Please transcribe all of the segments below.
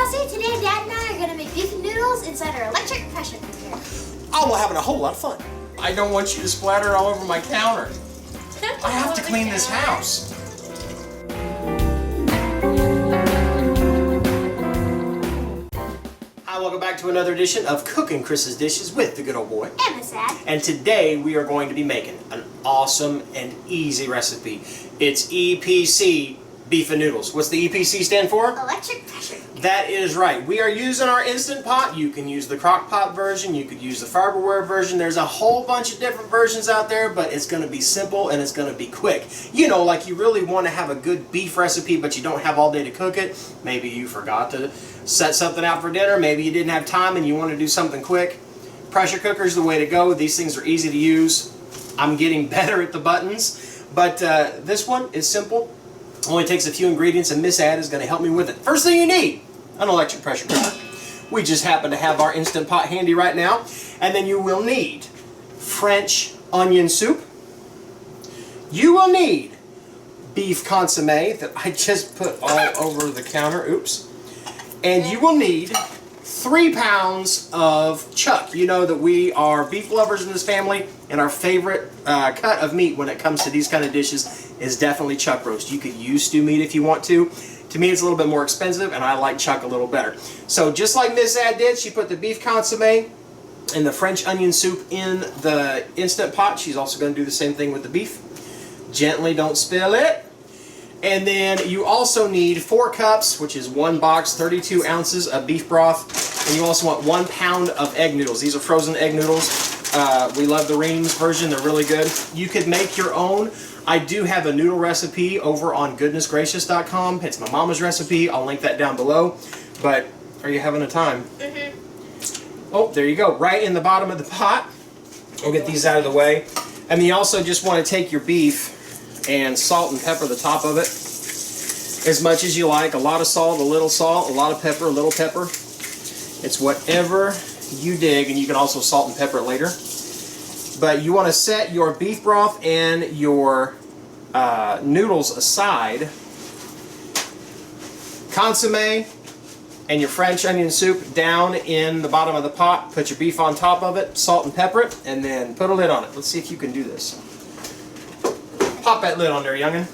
Posse. Today Dad and I are going to make beef noodles inside our electric pressure cooker. Oh, we're having a whole lot of fun. I don't want you to splatter all over my counter. I have to clean this house. Hi, welcome back to another edition of Cooking Chris's Dishes with the good old boy. And Miss Dad. And today we are going to be making an awesome and easy recipe. It's EPC beef and noodles. What's the EPC stand for? Electric pressure cooker. That is right. We are using our Instant Pot. You can use the Crock Pot version. You could use the Farberware version. There's a whole bunch of different versions out there, but it's going to be simple and it's going to be quick. You know, like you really want to have a good beef recipe, but you don't have all day to cook it. Maybe you forgot to set something out for dinner. Maybe you didn't have time and you want to do something quick. Pressure cooker is the way to go. These things are easy to use. I'm getting better at the buttons, but this one is simple. Only takes a few ingredients, and Miss Ad is going to help me with it. First thing you need, an electric pressure cooker. We just happen to have our Instant Pot handy right now. And then you will need French onion soup. You will need beef consomme that I just put all over the counter. Oops. And you will need 3 pounds of chuck. You know that we are beef lovers in this family, and our favorite cut of meat when it comes to these kind of dishes is definitely chuck roast. You could use stew meat if you want to. To me, it's a little bit more expensive, and I like chuck a little better. So just like Miss Ad did, she put the beef consomme and the French onion soup in the Instant Pot. She's also going to do the same thing with the beef. Gently, don't spill it. And then you also need 4 cups, which is 1 box, 32 ounces of beef broth. And you also want 1 pound of egg noodles. These are frozen egg noodles. We love the Reams version. They're really good. You could make your own. I do have a noodle recipe over on goodnessgracious.com. It's my mama's recipe. I'll link that down below. But are you having a time? Mm-hmm. Oh, there you go. Right in the bottom of the pot. We'll get these out of the way. And then you also just want to take your beef and salt and pepper the top of it as much as you like. A lot of salt, a lot of pepper, a little pepper. It's whatever you dig, and you can also salt and pepper it later. But you want to set your beef broth and your noodles aside. Consomme and your French onion soup down in the bottom of the pot. Put your beef on top of it, salt and pepper it, and then put a lid on it. Let's see if you can do this. Pop that lid on there, youngin'.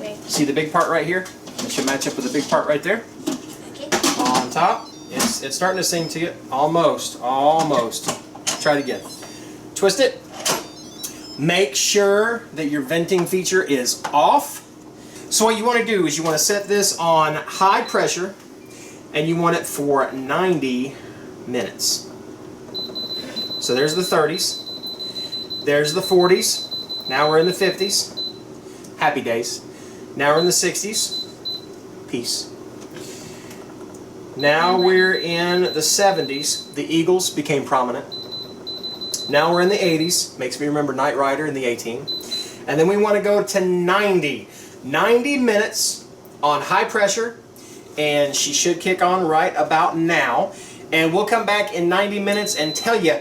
Yeah, see the big part right here? That should match up with the big part right there. Okay. On top. It's starting to sing to you. Almost. Almost. Try it again. Twist it. Make sure that your venting feature is off. So what you want to do is you want to set this on high pressure, and you want it for 90 minutes. So there's the 30s. There's the 40s. Now we're in the 50s. Happy days. Now we're in the 60s. Peace. Now we're in the 70s. The Eagles became prominent. Now we're in the 80s. Makes me remember Knight Rider in the A-Team. And then we want to go to 90. 90 minutes on high pressure. And she should kick on right about now. And we'll come back in 90 minutes and tell you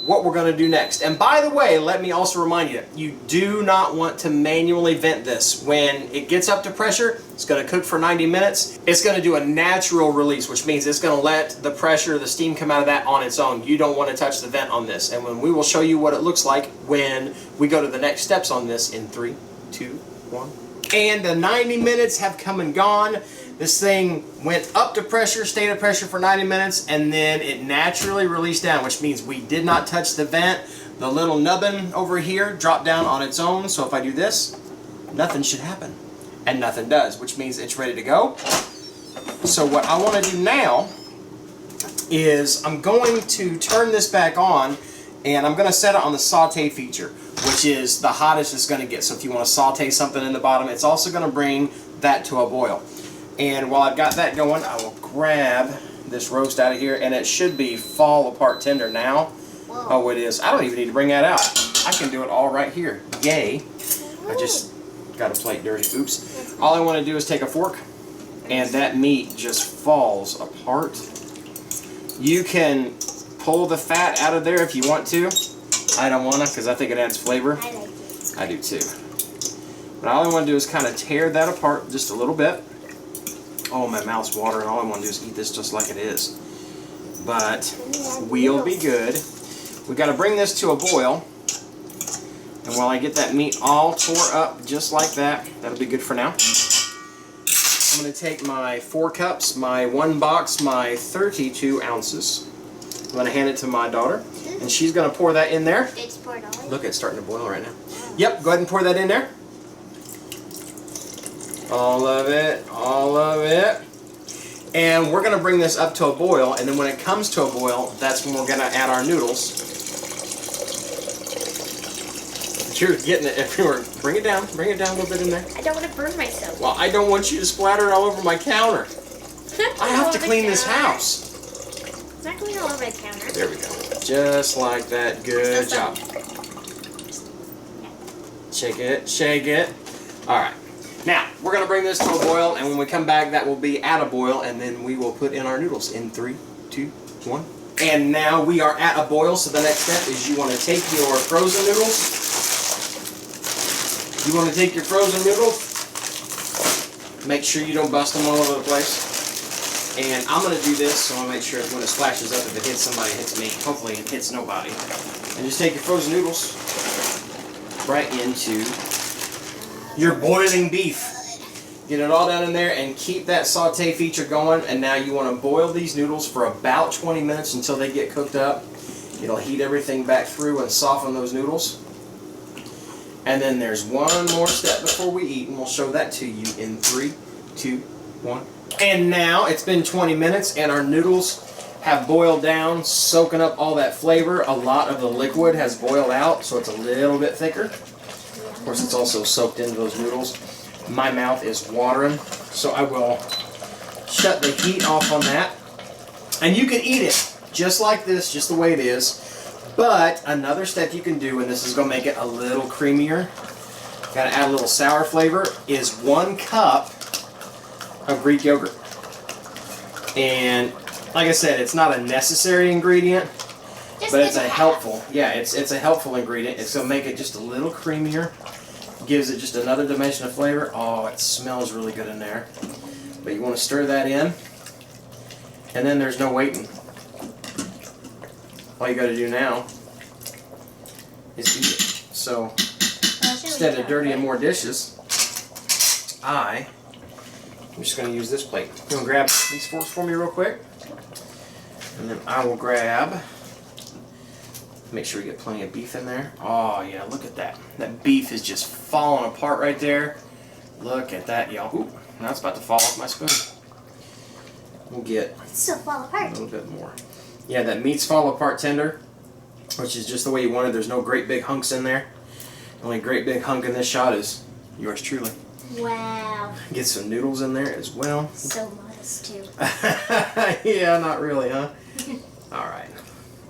what we're going to do next. And by the way, let me also remind you, you do not want to manually vent this. When it gets up to pressure, it's going to cook for 90 minutes. It's going to do a natural release, which means it's going to let the pressure, the steam come out of that on its own. You don't want to touch the vent on this. And when we will show you what it looks like when we go to the next steps on this in 3, 2, 1. And the 90 minutes have come and gone. This thing went up to pressure, stayed at pressure for 90 minutes, and then it naturally released down, which means we did not touch the vent. The little nubbin over here dropped down on its own, so if I do this, nothing should happen. And nothing does, which means it's ready to go. So what I want to do now is I'm going to turn this back on, and I'm going to set it on the saute feature, which is the hottest it's going to get. So if you want to saute something in the bottom, it's also going to bring that to a boil. And while I've got that going, I will grab this roast out of here, and it should be fall apart tender now. Whoa. Oh, it is. I don't even need to bring that out. I can do it all right here. Yay. I just got a plate dirty. Oops. All I want to do is take a fork, and that meat just falls apart. You can pull the fat out of there if you want to. I don't want to because I think it adds flavor. I like it. I do too. But all I want to do is kind of tear that apart just a little bit. Oh, my mouth's watering. All I want to do is eat this just like it is. But we'll be good. We got to bring this to a boil. And while I get that meat all tore up just like that, that'll be good for now. I'm going to take my 4 cups, my 1 box, my 32 ounces. I'm going to hand it to my daughter, and she's going to pour that in there. It's poured already. Look, it's starting to boil right now. Yep, go ahead and pour that in there. All of it, all of it. And we're going to bring this up to a boil, and then when it comes to a boil, that's when we're going to add our noodles. You're getting it everywhere. Bring it down a little bit in there. I don't want to burn myself. Well, I don't want you to splatter it all over my counter. I have to clean this house. It's not going all over my counter. There we go. Just like that. Good job. Shake it, shake it. Alright. Now, we're going to bring this to a boil, and when we come back, that will be at a boil, and then we will put in our noodles in 3, 2, 1. And now we are at a boil, so the next step is you want to take your frozen noodles. You want to take your frozen noodles. Make sure you don't bust them all over the place. And I'm going to do this, so I'll make sure when it splashes up, if it hits somebody, it hits me. Hopefully it hits nobody. And just take your frozen noodles right into your boiling beef. Get it all down in there and keep that saute feature going. And now you want to boil these noodles for about 20 minutes until they get cooked up. It'll heat everything back through and soften those noodles. And then there's one more step before we eat, and we'll show that to you in 3, 2, 1. And now it's been 20 minutes, and our noodles have boiled down, soaking up all that flavor. A lot of the liquid has boiled out, so it's a little bit thicker. Of course, it's also soaked into those noodles. My mouth is watering, so I will shut the heat off on that. And you can eat it just like this, just the way it is. But another step you can do, and this is going to make it a little creamier, got to add a little sour flavor, is 1 cup of Greek yogurt. And like I said, it's not a necessary ingredient, but it's a helpful, it's a helpful ingredient. It's going to make it just a little creamier, gives it just another dimension of flavor. Oh, it smells really good in there. But you want to stir that in, and then there's no waiting. All you got to do now is eat it. So instead of dirtying more dishes, I'm just going to use this plate. You want to grab these forks for me real quick? And then I will grab, make sure we get plenty of beef in there. Oh yeah, look at that. That beef is just falling apart right there. Look at that, y'all. Ooh, now it's about to fall off my spoon. We'll get fall apart. a little bit more. Yeah, that meat's fall apart tender, which is just the way you want it. There's no great big hunks in there. The only great big hunk in this shot is yours truly. Wow. Get some noodles in there as well. So modest too. Yeah, not really, huh? Alright.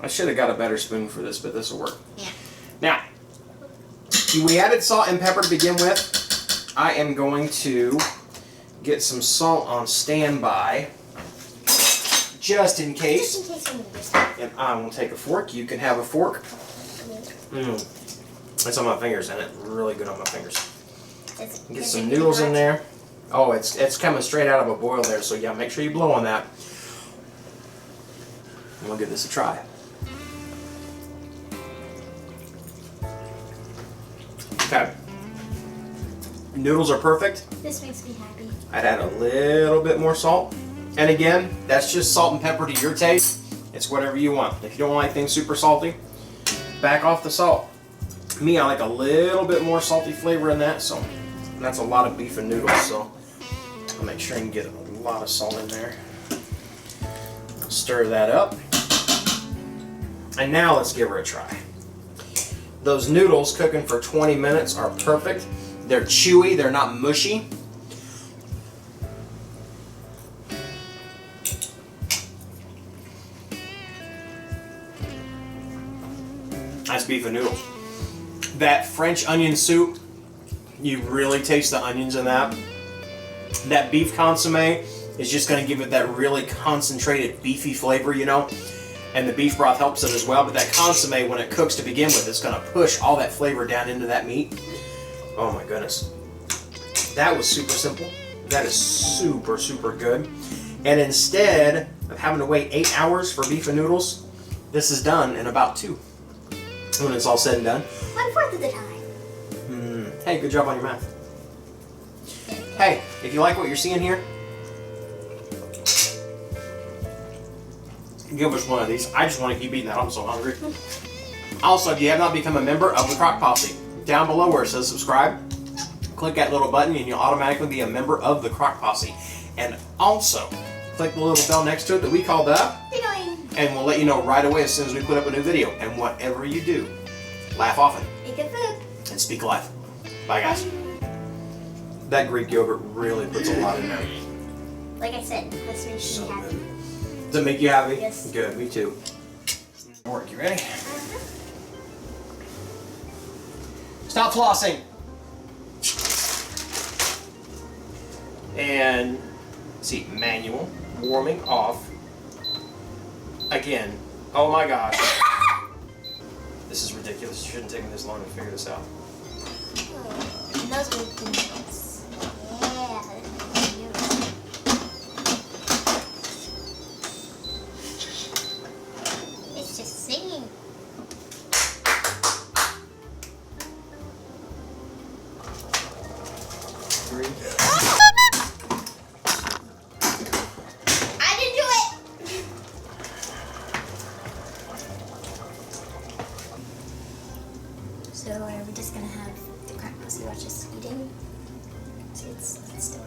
I should have got a better spoon for this, but this will work. Yeah. Now, we added salt and pepper to begin with. I am going to get some salt on standby. Just in case. Just in case I need this. And I will take a fork. You can have a fork. It's on my fingers, and it's really good on my fingers. Get some noodles in there. Oh, it's coming straight out of a boil there, so yeah, make sure you blow on that. And we'll give this a try. Okay. Noodles are perfect. This makes me happy. I'd add a little bit more salt. And again, that's just salt and pepper to your taste. It's whatever you want. If you don't like things super salty, back off the salt. Me, I like a little bit more salty flavor in that, so that's a lot of beef and noodles, so I'll make sure you can get a lot of salt in there. Stir that up. And now let's give her a try. Those noodles cooking for 20 minutes are perfect. They're chewy, they're not mushy. That's beef and noodles. That French onion soup, you really taste the onions in that. That beef consomme is just going to give it that really concentrated beefy flavor, you know. And the beef broth helps it as well. But that consomme, when it cooks to begin with, is going to push all that flavor down into that meat. Oh my goodness. That was super simple. That is super, super good. And instead of having to wait 8 hours for beef and noodles, this is done in about 2. When it's all said and done. 1/4 of the time. Hey, good job on your math. Hey, if you like what you're seeing here, give us one of these. I just want to keep eating that. I'm so hungry. Also, if you have not become a member of the Crock Posse, down below where it says subscribe, click that little button and you'll automatically be a member of the Crock Posse. And also, click the little bell next to it that we call the and we'll let you know right away as soon as we put up a new video. And whatever you do, laugh often. Eat good food. And speak life. Bye, guys. That Greek yogurt really puts a lot in there. Like I said, this makes me happy. Does it make you happy? Yes. Good, me too. Work, you ready? Stop flossing. And see, manual, warming off. Again. Oh my gosh. This is ridiculous. You shouldn't take me this long to figure this out. And those are the noodles. Yeah, that's beautiful. It's just singing. I didn't do it! So are we just gonna have the Crock Posse watch us eating? So it's still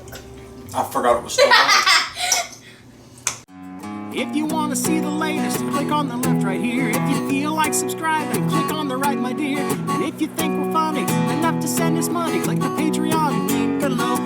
I forgot it was still on. If you want to see the latest, click on the left right here. If you feel like subscribing, click on the right, my dear. And if you think we're funny enough to send us money, click the Patreon link below.